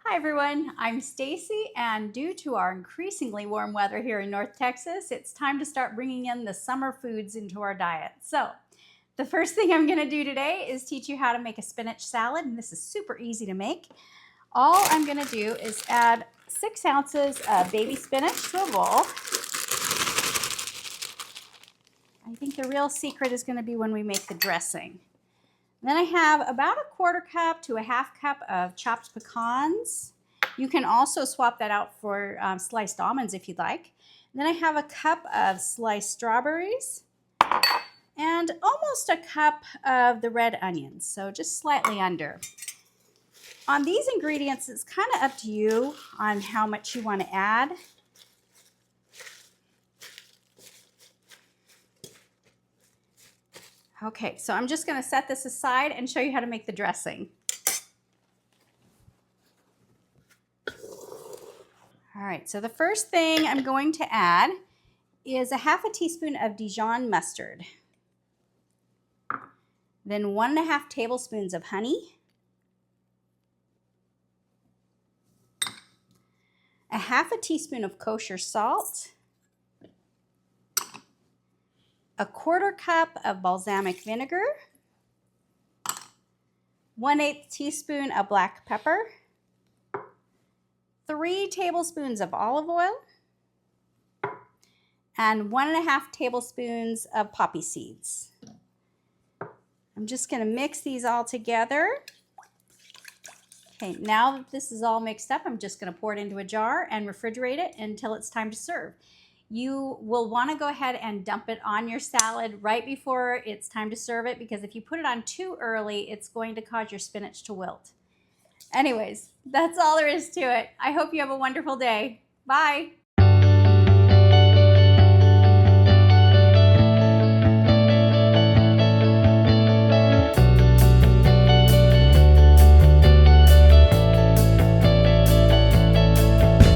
Hi everyone, I'm Stacy, and due to our increasingly warm weather here in North Texas, it's time to start bringing in the summer foods into our diet. So the first thing I'm going to do today is teach you how to make a spinach salad, and this is super easy to make. All I'm going to do is add 6 ounces of baby spinach to a bowl. I think the real secret is going to be when we make the dressing. Then I have about 1/4 cup to a 1/2 cup of chopped pecans. You can also swap that out for sliced almonds if you'd like. Then I have a cup of sliced strawberries and almost a cup of the red onions, so just slightly under. On these ingredients, it's kind of up to you on how much you want to add. Okay, so I'm just going to set this aside and show you how to make the dressing. All right, so the first thing I'm going to add is a 1/2 teaspoon of Dijon mustard. Then 1½ tablespoons of honey. A 1/2 teaspoon of kosher salt. 1/4 cup of balsamic vinegar, 1/8 teaspoon of black pepper, 3 tablespoons of olive oil, and 1½ tablespoons of poppy seeds. I'm just going to mix these all together. Okay, now that this is all mixed up, I'm just going to pour it into a jar and refrigerate it until it's time to serve. You will want to go ahead and dump it on your salad right before it's time to serve it, because if you put it on too early, it's going to cause your spinach to wilt. Anyways, that's all there is to it. I hope you have a wonderful day. Bye.